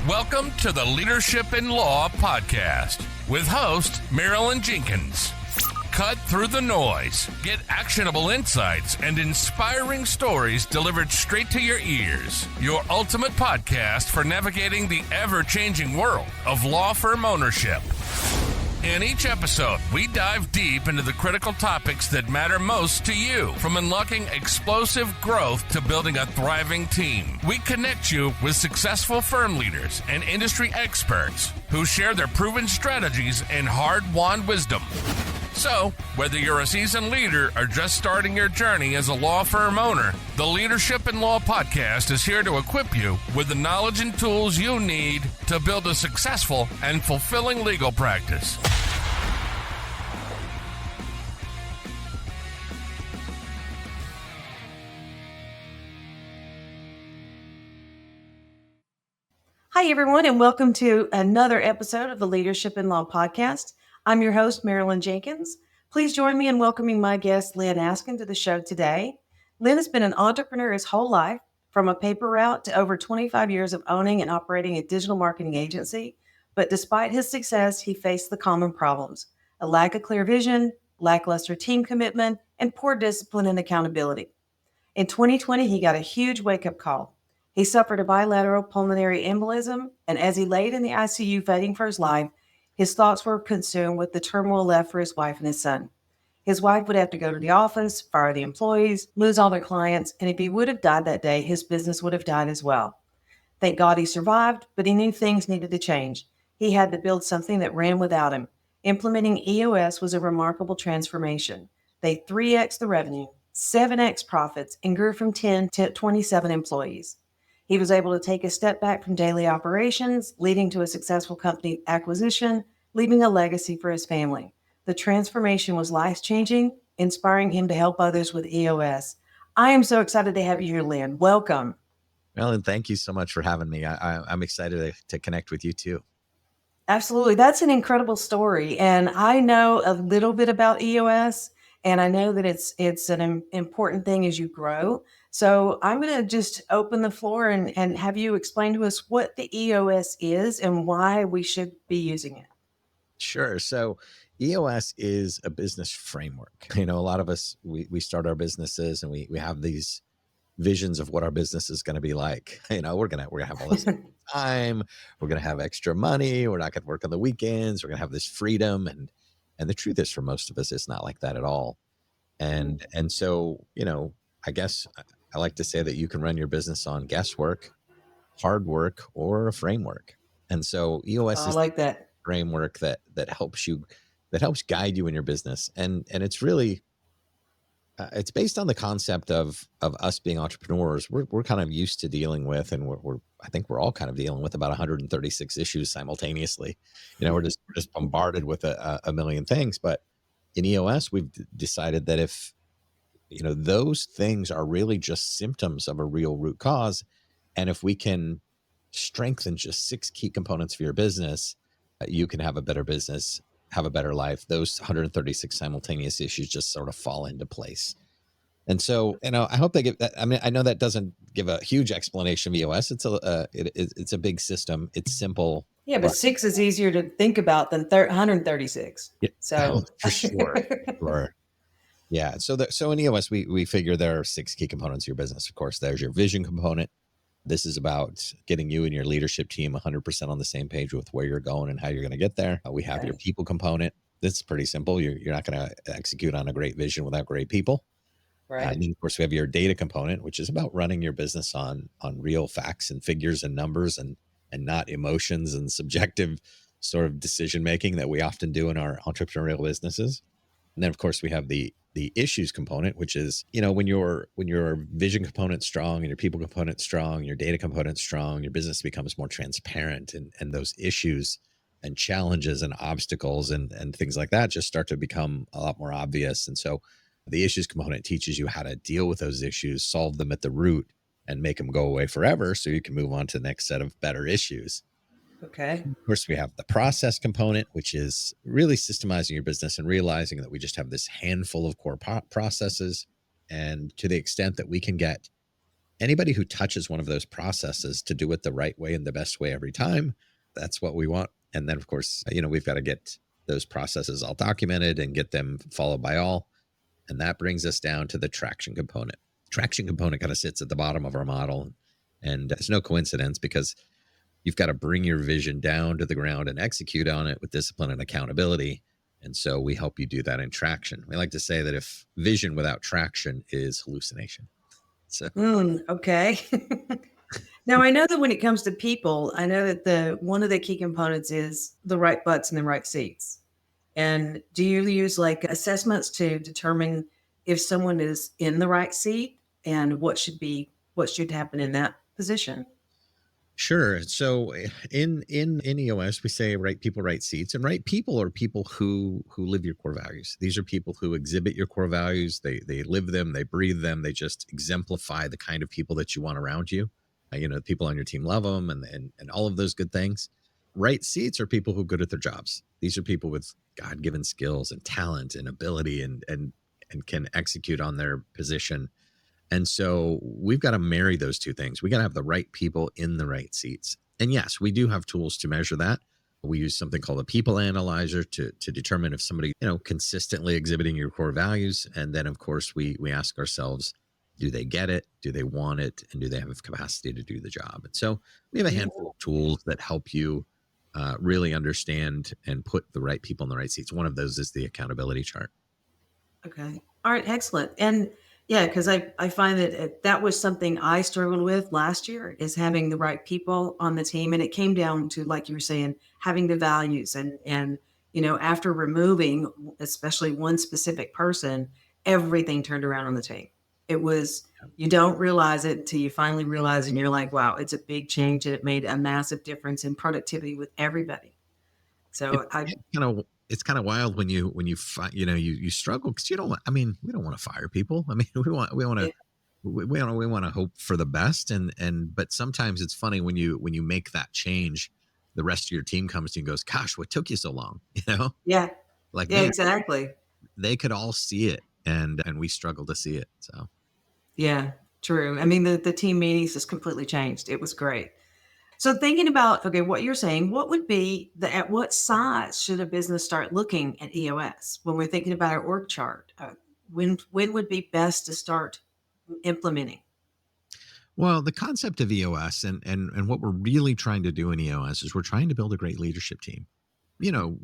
Welcome to the Leadership in Law podcast with host Marilyn Jenkins. Cut through the noise, get actionable insights and inspiring stories delivered straight to your ears. Your ultimate podcast for navigating the ever-changing world of law firm ownership. In each episode, we dive deep into the critical topics that matter most to you, from unlocking explosive growth to building a thriving team. We connect you with successful firm leaders and industry experts who share their proven strategies and hard-won wisdom. So, whether you're a seasoned leader or just starting your journey as a law firm owner, the Leadership in Law podcast is here to equip you with the knowledge and tools you need to build a successful and fulfilling legal practice. Hi, everyone, and welcome to another episode of the Leadership in Law podcast. I'm your host, Marilyn Jenkins. Please join me in welcoming my guest, Lyn Askin, to the show today. Lyn has been an entrepreneur his whole life, from a paper route to over 25 years of owning and operating a digital marketing agency. But despite his success, he faced the common problems: a lack of clear vision, lackluster team commitment, and poor discipline and accountability. In 2020, he got a huge wake-up call. He suffered a bilateral pulmonary embolism, and as he laid in the ICU fighting for his life, his thoughts were consumed with the turmoil left for his wife and his son. His wife would have to go to the office, fire the employees, lose all their clients, and if he would have died that day, his business would have died as well. Thank God he survived, but he knew things needed to change. He had to build something that ran without him. Implementing EOS was a remarkable transformation. They 3x the revenue, 7x profits, and grew from 10 to 27 employees. He was able to take a step back from daily operations, leading to a successful company acquisition, leaving a legacy for his family. The transformation was life-changing, inspiring him to help others with EOS. I am so excited to have you here, Lyn. Welcome. Ellen, thank you so much for having me. I'm excited to connect with you too. Absolutely. That's an incredible story. And I know a little bit about EOS, and I know that it's an important thing as you grow. So I'm going to just open the floor and have you explain to us what the EOS is and why we should be using it. Sure. So EOS is a business framework. A lot of us, we start our businesses and we have these visions of what our business is going to be like. We're going to have all this time. We're going to have extra money. We're not going to work on the weekends. We're going to have this freedom. And the truth is, for most of us, it's not like that at all. And so, I guess I like to say that you can run your business on guesswork, hard work, or a framework. And so EOS is like that framework that helps guide you in your business. And it's really, it's based on the concept of us being entrepreneurs. We're kind of used to dealing with, and I think we're all kind of dealing with about 136 issues simultaneously. We're just bombarded with a million things. But in EOS, we've decided that if those things are really just symptoms of a real root cause, and if we can strengthen just 6 key components for your business, you can have a better business, have a better life. Those 136 simultaneous issues just sort of fall into place. And so, I hope they give that. I mean, I know that doesn't give a huge explanation of EOS. It's a big system. It's simple. Yeah, but 6 is easier to think about than 136. Yeah, so for sure. Sure. Yeah. So in EOS, we figure there are 6 key components of your business. Of course, there's your vision component. This is about getting you and your leadership team 100% on the same page with where you're going and how you're going to get there. We have your people component. This is pretty simple. You're not going to execute on a great vision without great people. Right. And then, of course, we have your data component, which is about running your business on real facts and figures and numbers and not emotions and subjective sort of decision making that we often do in our entrepreneurial businesses. And then, of course, we have the issues component, which is, when your vision component's strong and your people component's strong, your data component's strong, your business becomes more transparent, and those issues and challenges and obstacles and things like that just start to become a lot more obvious. And so the issues component teaches you how to deal with those issues, solve them at the root, and make them go away forever so you can move on to the next set of better issues. Okay. Of course, we have the process component, which is really systemizing your business and realizing that we just have this handful of core processes. And to the extent that we can get anybody who touches one of those processes to do it the right way and the best way every time, that's what we want. And then, of course, we've got to get those processes all documented and get them followed by all. And that brings us down to the traction component. Traction component kind of sits at the bottom of our model. And it's no coincidence, because you've got to bring your vision down to the ground and execute on it with discipline and accountability. And so we help you do that in traction. We like to say that if vision without traction is hallucination. So Okay. Now, I know that when it comes to people, I know that one of the key components is the right butts in the right seats. And do you use like assessments to determine if someone is in the right seat and what should happen in that position? sure. So in EOS, we say right people, right seats, and right people are people who live your core values. These are people who exhibit your core values. They live them, they breathe them, they just exemplify the kind of people that you want around you. The people on your team love them, and all of those good things. Right seats are people who are good at their jobs. These are people with God-given skills and talent and ability, and can execute on their position. And so we've got to marry those two things. We got to have the right people in the right seats. And yes, we do have tools to measure that. We use something called a people analyzer to determine if somebody, consistently exhibiting your core values. And then of course we ask ourselves, do they get it? Do they want it? And do they have capacity to do the job? And so we have a handful of tools that help you really understand and put the right people in the right seats. One of those is the accountability chart. Okay. All right. Excellent. And yeah, because I find that that was something I struggled with last year, is having the right people on the team. And it came down to, like you were saying, having the values and after removing especially one specific person, everything turned around on the team. It was, you don't realize it until you finally realize it, and you're like, wow, it's a big change, and it made a massive difference in productivity with everybody. It, So I, it's kind of wild when you find, you struggle, because we don't want to fire people. I mean, we want to hope for the best, but sometimes it's funny when you make that change, the rest of your team comes to you and goes, gosh, what took you so long? yeah, Like, yeah, man, exactly. they could all see it, and we struggle to see it. So Yeah, true. I mean, the team meetings just completely changed. It was great. So thinking about, okay, what you're saying, what would be at what size should a business start looking at EOS when we're thinking about our org chart? When would be best to start implementing? well, the concept of EOS and what we're really trying to do in EOS is we're trying to build a great leadership team. you know,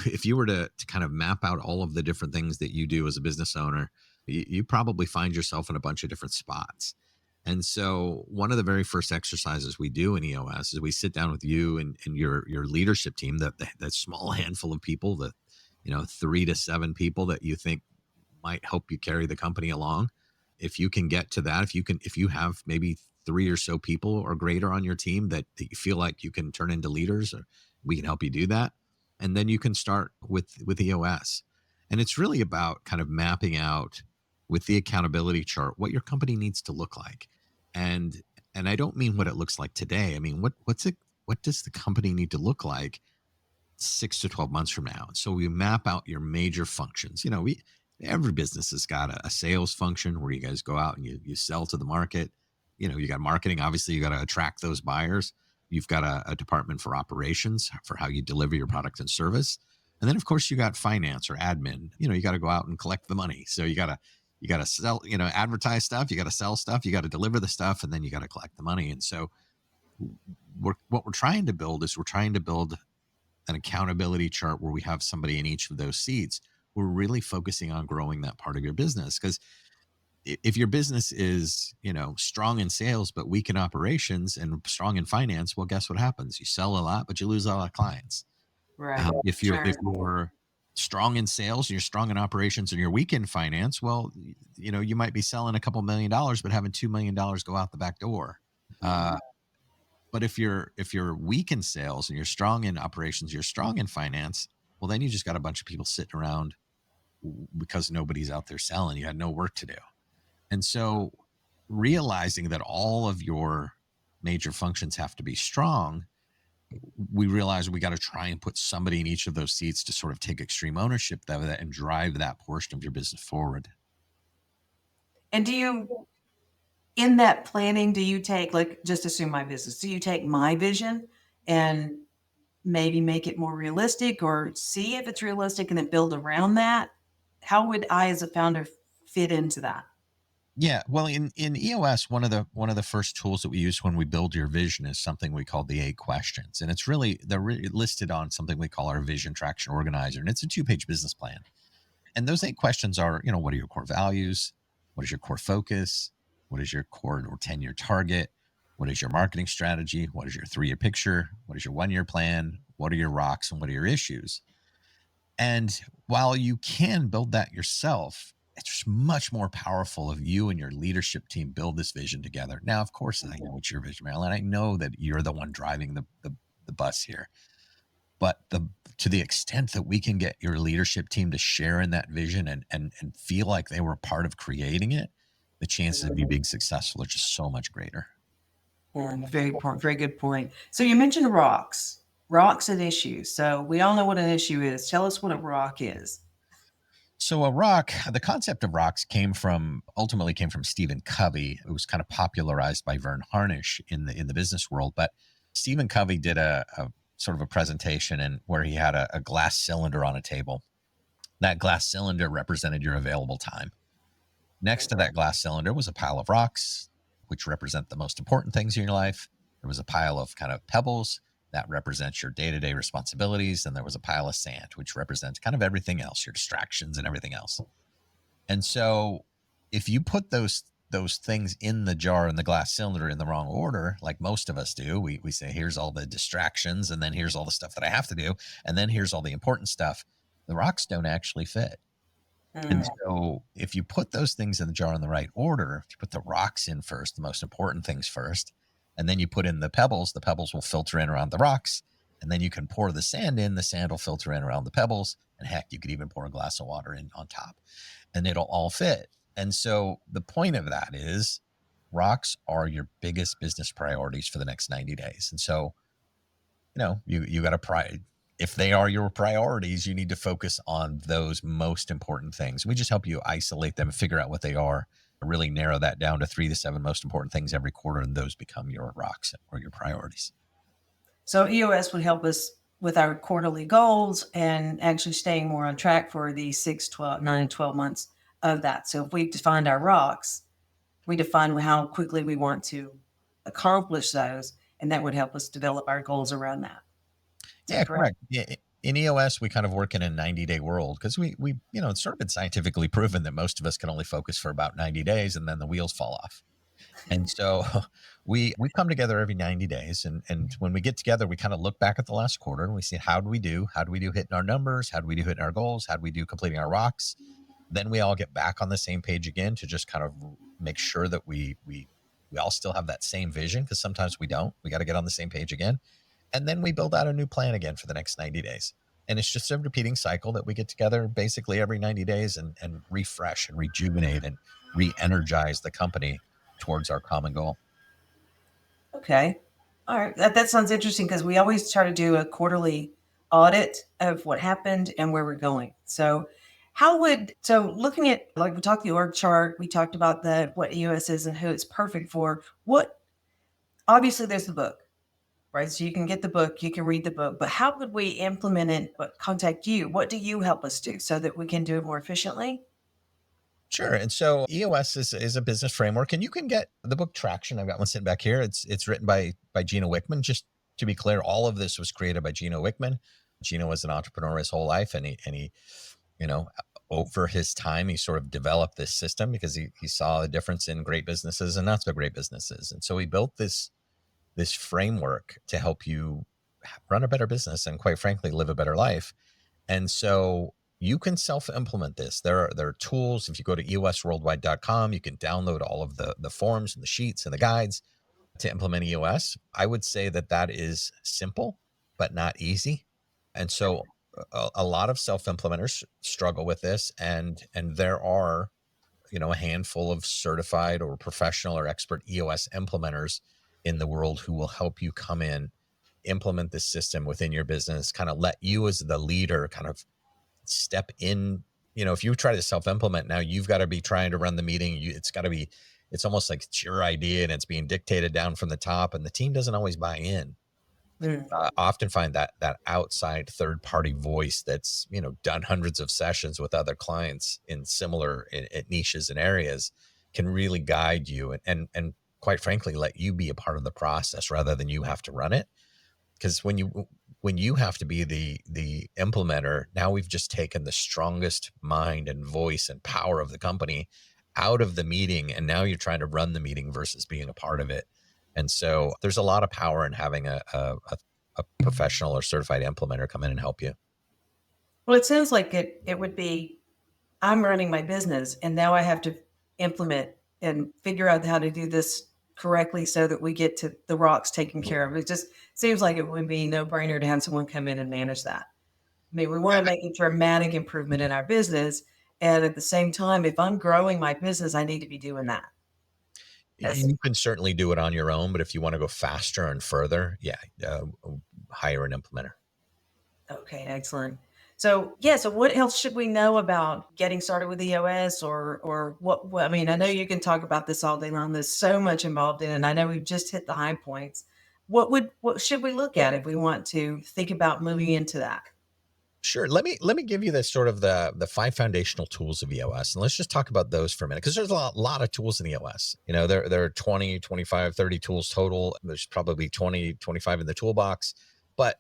if you were to kind of map out all of the different things that you do as a business owner, you probably find yourself in a bunch of different spots. And so one of the very first exercises we do in EOS is we sit down with you and your leadership team, that small handful of people, that 3 to 7 people that you think might help you carry the company along. If you can get to that, if you have maybe 3 or so people or greater on your team that you feel like you can turn into leaders, or we can help you do that. And then you can start with EOS. And it's really about kind of mapping out with the accountability chart what your company needs to look like. And I don't mean what it looks like today. I mean, what does the company need to look like 6 to 12 months from now? So we map out your major functions. Every business has got a sales function where you guys go out and you sell to the market. You got marketing. Obviously, you got to attract those buyers. You've got a department for operations, for how you deliver your product and service. And then, of course, you got finance or admin. You got to go out and collect the money. So you got to sell, advertise stuff. You got to sell stuff. You got to deliver the stuff, and then you got to collect the money. And so what we're trying to build is an accountability chart where we have somebody in each of those seats. We're really focusing on growing that part of your business, because if your business is strong in sales but weak in operations and strong in finance, well, guess what happens? You sell a lot but you lose a lot of clients. Right. If you're strong in sales and you're strong in operations and you're weak in finance, well, you might be selling a couple $1 million but having $2 million go out the back door. But if you're weak in sales and you're strong in operations, you're strong in finance, well, then you just got a bunch of people sitting around because nobody's out there selling. You had no work to do. And so realizing that all of your major functions have to be strong, we realize we got to try and put somebody in each of those seats to sort of take extreme ownership of that and drive that portion of your business forward. And do you In that planning, do you take, like, just assume my business, do you take my vision and maybe make it more realistic or see if it's realistic and then build around that? How would I as a founder fit into that? Yeah, well, in EOS, one of the first tools that we use when we build your vision is something we call the 8 questions, and it's really listed on something we call our vision traction organizer, and it's a 2-page business plan. And those 8 questions are, what are your core values? What is your core focus? What is your core or 10-year target? What is your marketing strategy? What is your 3-year picture? What is your 1-year plan? What are your rocks and what are your issues? And while you can build that yourself, it's just much more powerful if you and your leadership team build this vision together. Now, of course, I know it's your vision, Marilyn. I know that you're the one driving the bus here. But to the extent that we can get your leadership team to share in that vision and feel like they were a part of creating it, the chances of you being successful are just so much greater. Very good point. So you mentioned rocks and issues. So we all know what an issue is. Tell us what a rock is. So the concept of rocks ultimately came from Stephen Covey. It was kind of popularized by Vern Harnish in the business world. But Stephen Covey did a sort of a presentation and where he had a glass cylinder on a table. That glass cylinder represented your available time. Next to that glass cylinder was a pile of rocks, which represent the most important things in your life. There was a pile of kind of pebbles that represents your day-to-day responsibilities. And there was a pile of sand, which represents kind of everything else, your distractions and everything else. And so if you put those things in the jar in the glass cylinder in the wrong order, like most of us do, we say, here's all the distractions, and then here's all the stuff that I have to do, and then here's all the important stuff. The rocks don't actually fit. And so if you put those things in the jar in the right order, if you put the rocks in first, the most important things first, and then you put in the pebbles will filter in around the rocks. And then you can pour the sand will filter in around the pebbles. And heck, you could even pour a glass of water in on top and it'll all fit. And so the point of that is rocks are your biggest business priorities for the next 90 days. And so, you got to if they are your priorities, you need to focus on those most important things. We just help you isolate them and figure out what they are, really narrow that down to 3 to 7 most important things every quarter, and those become your rocks or your priorities. So EOS would help us with our quarterly goals and actually staying more on track for the 6, 12, 9, and 12 months of that. So if we defined our rocks, we define how quickly we want to accomplish those, and that would help us develop our goals around that. Yeah, correct. Yeah, in EOS, we kind of work in a 90-day world because we it's sort of been scientifically proven that most of us can only focus for about 90 days and then the wheels fall off. And so we come together every 90 days. And when we get together, we kind of look back at the last quarter and we see how do we do? How do we do hitting our numbers? How do we do hitting our goals? How do we do completing our rocks? Then we all get back on the same page again to just kind of make sure that we all still have that same vision, because sometimes we don't. We got to get on the same page again. And then we build out a new plan again for the next 90 days. And it's just a repeating cycle that we get together basically every 90 days and refresh and rejuvenate and re-energize the company towards our common goal. Okay. All right. That sounds interesting because we always try to do a quarterly audit of what happened and where we're going. So looking at, like, we talked the org chart, we talked about what EOS is and who it's perfect for. Obviously there's the book, right? So you can get the book, you can read the book, but how would we implement it, contact you? What do you help us do so that we can do it more efficiently? Sure. And so EOS is a business framework, and you can get the book Traction. I've got one sitting back here. It's written by Gino Wickman. Just to be clear, all of this was created by Gino Wickman. Gino was an entrepreneur his whole life, and he over his time, he sort of developed this system because he saw the difference in great businesses and not so great businesses. And so he built this framework to help you run a better business and, quite frankly, live a better life. And so you can self-implement this. There are tools. If you go to eosworldwide.com, you can download all of the forms and the sheets and the guides to implement EOS. I would say that is simple, but not easy. And so a lot of self-implementers struggle with this. And there are, a handful of certified or professional or expert EOS implementers in the world who will help you come in, implement this system within your business, kind of let you as the leader kind of step in. If you try to self-implement now, you've got to be trying to run the meeting. It's got to be it's almost like it's your idea and it's being dictated down from the top, and the team doesn't always buy in. Often find that outside third party voice that's, done hundreds of sessions with other clients in similar niches and areas can really guide you and quite frankly let you be a part of the process rather than you have to run it. Because when you have to be the implementer, now we've just taken the strongest mind and voice and power of the company out of the meeting, and now you're trying to run the meeting versus being a part of it. And so there's a lot of power in having a professional or certified implementer come in and help you. Well, it sounds like it would be, I'm running my business and now I have to implement and figure out how to do this correctly so that we get to the rocks taken care of. It just seems like it would be no brainer to have someone come in and manage that. I mean, we want to make a dramatic improvement in our business. And at the same time, if I'm growing my business, I need to be doing that. You can certainly do it on your own, but if you want to go faster and further, hire an implementer. Okay, excellent. So what else should we know about getting started with EOS or what, I mean, I know you can talk about this all day long. There's so much involved in it. And I know we've just hit the high points. What should we look at if we want to think about moving into that? Sure. Let me give you this sort of the 5 foundational tools of EOS. And let's just talk about those for a minute, because there's a lot of tools in EOS. There are 20, 25, 30 tools total. There's probably 20, 25 in the toolbox. But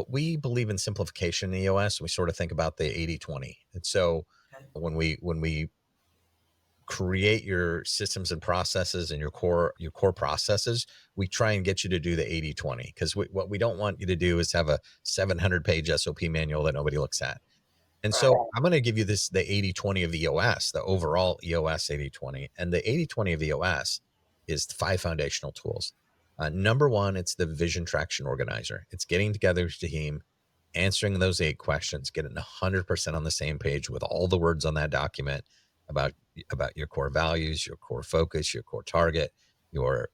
we believe in simplification in EOS. We sort of think about the 80-20. And so when we create your systems and processes and your core processes, we try and get you to do the 80-20, because what we don't want you to do is have a 700-page SOP manual that nobody looks at. And so I'm going to give you the 80-20 of EOS, the overall EOS 80-20. And the 80-20 of EOS is 5 foundational tools. Number one, it's the vision traction organizer. It's getting together with the team, answering those 8 questions, getting 100% on the same page with all the words on that document about your core values, your core focus, your core target, your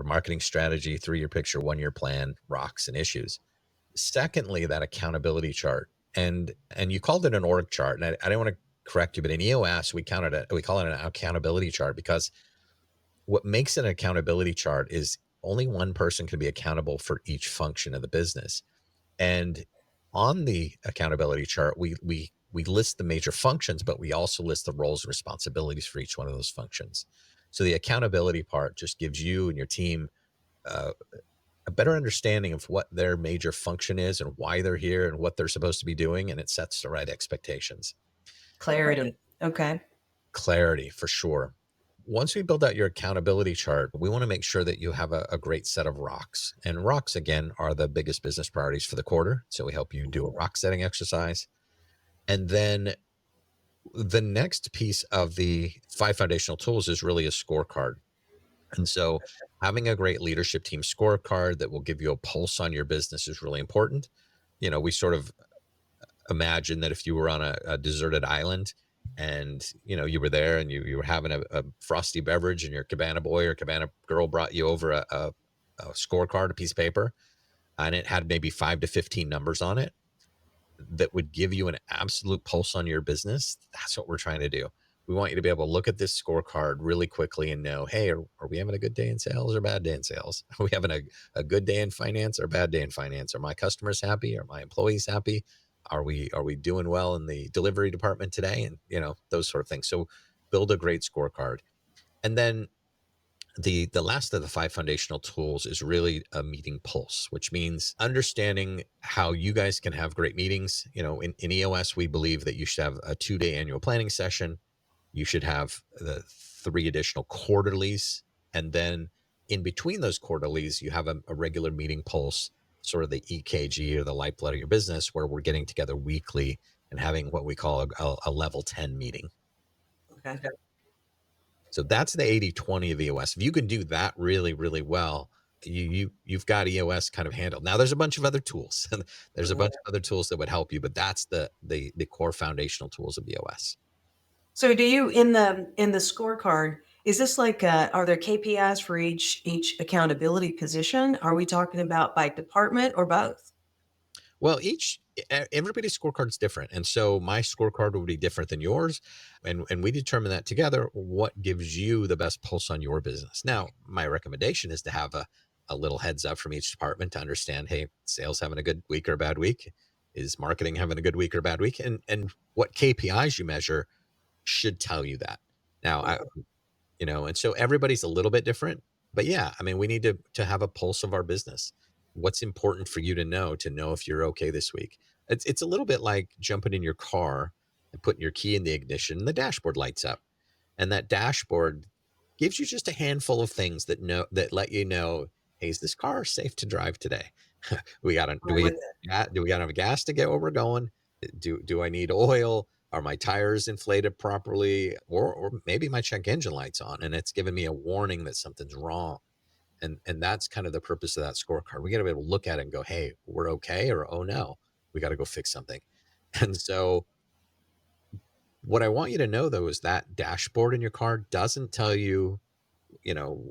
marketing strategy, 3-year picture, 1-year plan, rocks and issues. Secondly, that accountability chart. And you called it an org chart. And I don't want to correct you, but in EOS, we call it an accountability chart, because what makes an accountability chart is only one person can be accountable for each function of the business. And on the accountability chart, we list the major functions, but we also list the roles and responsibilities for each one of those functions. So the accountability part just gives you and your team a better understanding of what their major function is and why they're here and what they're supposed to be doing. And it sets the right expectations. Clarity. Okay. Clarity, for sure. Once we build out your accountability chart, we want to make sure that you have a great set of rocks. And rocks, again, are the biggest business priorities for the quarter. So we help you do a rock setting exercise. And then the next piece of the 5 foundational tools is really a scorecard. And so having a great leadership team scorecard that will give you a pulse on your business is really important. We sort of imagine that if you were on a deserted island and you were there and you were having a frosty beverage, and your cabana boy or cabana girl brought you over a scorecard, a piece of paper, and it had maybe 5 to 15 numbers on it that would give you an absolute pulse on your business. That's what we're trying to do. We want you to be able to look at this scorecard really quickly and know, hey, are we having a good day in sales or a bad day in sales? Are we having a good day in finance or a bad day in finance? Are my customers happy? Are my employees happy? Are we doing well in the delivery department today? And those sort of things. So build a great scorecard. And then the last of the 5 foundational tools is really a meeting pulse, which means understanding how you guys can have great meetings. In EOS, we believe that you should have a 2-day annual planning session. You should have the 3 additional quarterlies. And then in between those quarterlies, you have a regular meeting pulse, sort of the EKG or the lifeblood of your business, where we're getting together weekly and having what we call a level 10 meeting. Okay. So that's the 80-20 of EOS. If you can do that really, really well, you've got EOS kind of handled. Now there's a bunch of other tools. There's a bunch of other tools that would help you, but that's the core foundational tools of EOS. So do you, in the scorecard, is this like, are there KPIs for each accountability position? Are we talking about by department or both? Well, everybody's scorecard is different. And so my scorecard would be different than yours. And we determine that together, what gives you the best pulse on your business. Now, my recommendation is to have a little heads up from each department to understand, hey, sales having a good week or a bad week? Is marketing having a good week or a bad week? And what KPIs you measure should tell you that. Now, and so everybody's a little bit different, but yeah, I mean, we need to have a pulse of our business. What's important for you to know if you're okay this week? It's a little bit like jumping in your car and putting your key in the ignition and the dashboard lights up. And that dashboard gives you just a handful of things that let you know, hey, is this car safe to drive today? we got to do I'm we with it. do we got enough gas to get where we're going? Do I need oil? Are my tires inflated properly? Or maybe my check engine light's on and it's giving me a warning that something's wrong. And that's kind of the purpose of that scorecard. We got to be able to look at it and go, hey, we're okay, or oh no, we got to go fix something. And so what I want you to know though is that dashboard in your car doesn't tell you,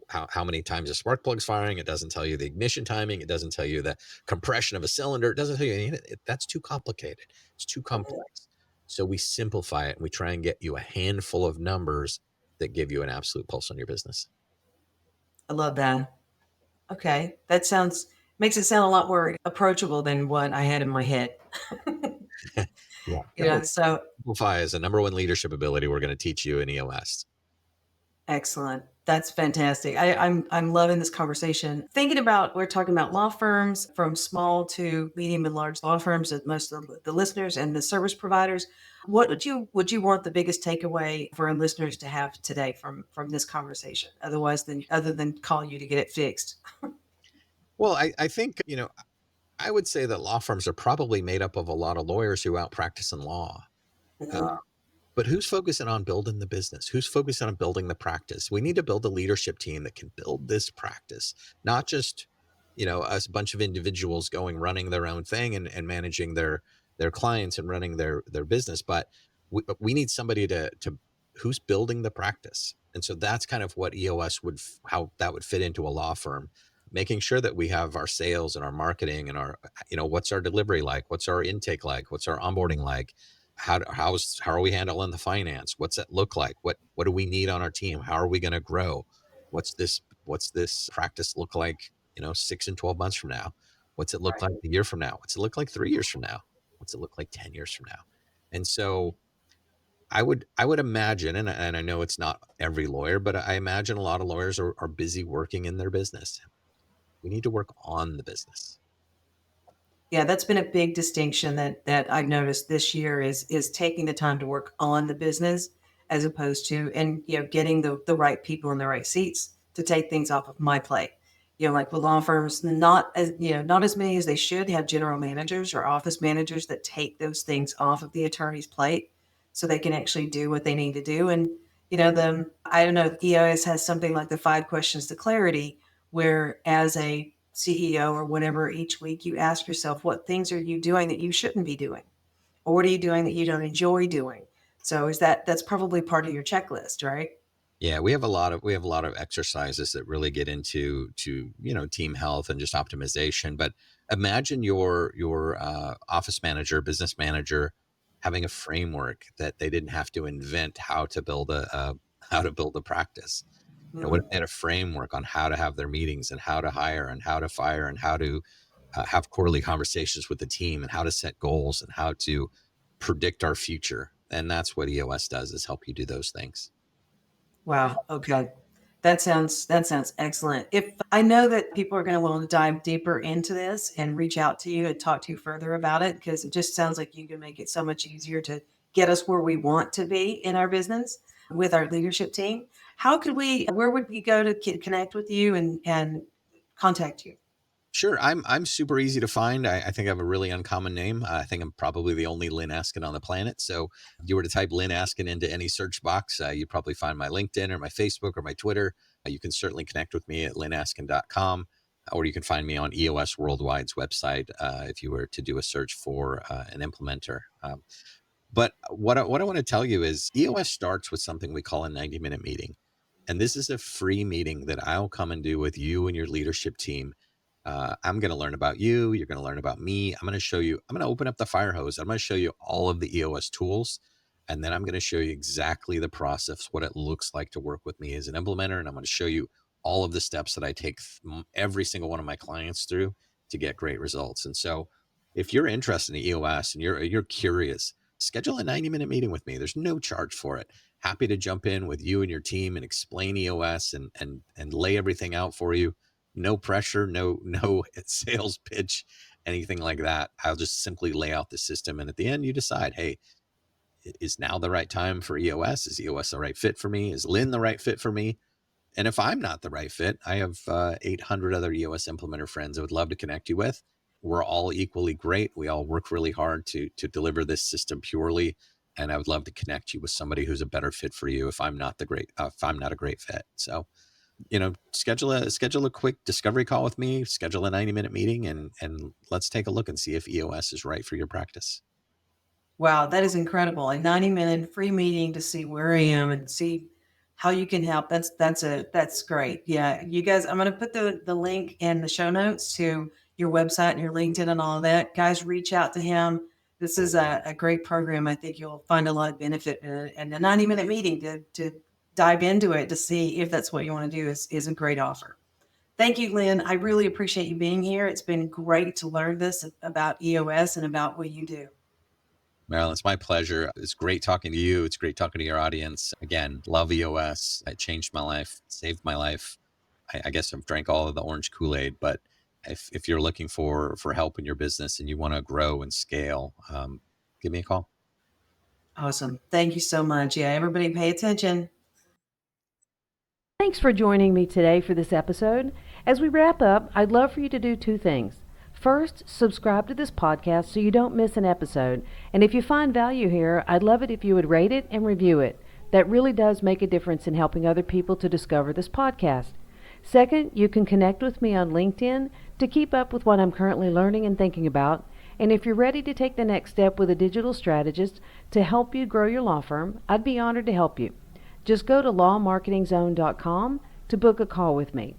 how many times the spark plug's firing. It doesn't tell you the ignition timing. It doesn't tell you the compression of a cylinder. It doesn't tell you any of it. That's too complicated. It's too complex. So we simplify it and we try and get you a handful of numbers that give you an absolute pulse on your business. I love that. Okay. Makes it sound a lot more approachable than what I had in my head. Yeah. So Simplify is the number one leadership ability we're going to teach you in EOS. excellent. That's fantastic. I'm loving this conversation. Thinking about, we're talking about law firms, from small to medium and large law firms, that most of the listeners and the service providers. What would you want the biggest takeaway for our listeners to have today from this conversation? Other than call you to get it fixed. Well, I think, I would say that law firms are probably made up of a lot of lawyers who out practicing law. Mhm. But who's focusing on building the business? Who's focusing on building the practice? We need to build a leadership team that can build this practice, not just, us a bunch of individuals running their own thing and managing their clients and running their business, but we need somebody to who's building the practice. And so that's kind of what EOS how that would fit into a law firm, making sure that we have our sales and our marketing and our, what's our delivery like? What's our intake like? What's our onboarding like? How are we handling the finance? What's that look like? What do we need on our team? How are we going to grow? What's this practice look like, 6 and 12 months from now? What's it look like a year from now? What's it look like 3 years from now? What's it look like 10 years from now? And so I would imagine, and I know it's not every lawyer, but I imagine a lot of lawyers are busy working in their business. We need to work on the business. Yeah, that's been a big distinction that I've noticed this year is taking the time to work on the business, as opposed to, and getting the right people in the right seats to take things off of my plate. Like with law firms, not as many as they should have general managers or office managers that take those things off of the attorney's plate so they can actually do what they need to do. And I don't know if EOS has something like the 5 questions to clarity, where as a CEO or whatever, each week you ask yourself, what things are you doing that you shouldn't be doing? Or what are you doing that you don't enjoy doing? So that's probably part of your checklist, right? Yeah, we have a lot of exercises that really get into team health and just optimization. But imagine your office manager, business manager, having a framework that they didn't have to invent how to build a practice. What if Mm. they had a framework on how to have their meetings and how to hire and how to fire and how to have quarterly conversations with the team and how to set goals and how to predict our future. And that's what EOS does, is help you do those things. Wow. Okay. That sounds excellent. If I know that people are going to want to dive deeper into this and reach out to you and talk to you further about it, because it just sounds like you can make it so much easier to get us where we want to be in our business with our leadership team. Where would we go to connect with you and contact you? Sure. I'm super easy to find. I think I have a really uncommon name. I think I'm probably the only Lyn Askin on the planet. So if you were to type Lyn Askin into any search box, you'd probably find my LinkedIn or my Facebook or my Twitter. You can certainly connect with me at lynaskin.com, or you can find me on EOS Worldwide's website if you were to do a search for an implementer. But what I want to tell you is EOS starts with something we call a 90-minute meeting. And this is a free meeting that I'll come and do with you and your leadership team. I'm going to learn about you. You're going to learn about me. I'm going to open up the fire hose. I'm going to show you all of the EOS tools. And then I'm going to show you exactly the process, what it looks like to work with me as an implementer. And I'm going to show you all of the steps that I take every single one of my clients through to get great results. And so if you're interested in EOS and you're curious, schedule a 90-minute meeting with me. There's no charge for it. Happy to jump in with you and your team and explain EOS and lay everything out for you. No pressure, no sales pitch, anything like that. I'll just simply lay out the system. And at the end, you decide, hey, is now the right time for EOS? Is EOS the right fit for me? Is Lyn the right fit for me? And if I'm not the right fit, I have 800 other EOS implementer friends I would love to connect you with. We're all equally great. We all work really hard to deliver this system purely. And I would love to connect you with somebody who's a better fit for you if I'm not a great fit. So, schedule a quick discovery call with me, schedule a 90-minute meeting, and let's take a look and see if EOS is right for your practice. Wow, that is incredible. A 90-minute free meeting to see where I am and see how you can help. That's great. Yeah, you guys, I'm going to put the link in the show notes to your website and your LinkedIn and all of that. Guys, reach out to him. This is a great program. I think you'll find a lot of benefit in it. And a 90-minute meeting to dive into it to see if that's what you want to do is a great offer. Thank you, Lyn. I really appreciate you being here. It's been great to learn this about EOS and about what you do. Marilyn, it's my pleasure. It's great talking to you. It's great talking to your audience. Again, love EOS. It changed my life, saved my life. I guess I've drank all of the orange Kool-Aid, but if you're looking for help in your business and you want to grow and scale, give me a call. Awesome. Thank you so much. Yeah, everybody pay attention. Thanks for joining me today for this episode. As we wrap up, I'd love for you to do two things. First, subscribe to this podcast so you don't miss an episode. And if you find value here, I'd love it if you would rate it and review it. That really does make a difference in helping other people to discover this podcast. Second, you can connect with me on LinkedIn to keep up with what I'm currently learning and thinking about. And if you're ready to take the next step with a digital strategist to help you grow your law firm, I'd be honored to help you. Just go to lawmarketingzone.com to book a call with me.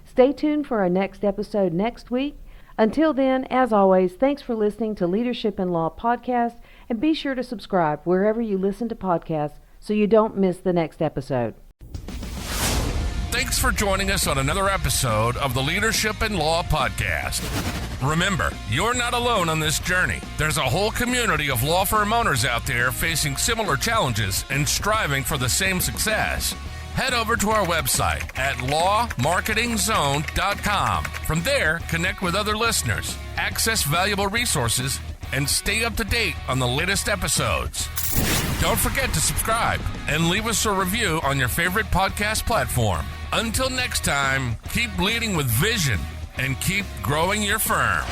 Stay tuned for our next episode next week. Until then, as always, thanks for listening to Leadership in Law Podcast, and be sure to subscribe wherever you listen to podcasts so you don't miss the next episode. Thanks for joining us on another episode of the Leadership in Law Podcast. Remember, you're not alone on this journey. There's a whole community of law firm owners out there facing similar challenges and striving for the same success. Head over to our website at lawmarketingzone.com. From there, connect with other listeners, access valuable resources, and stay up to date on the latest episodes. Don't forget to subscribe and leave us a review on your favorite podcast platform. Until next time, keep leading with vision and keep growing your firm.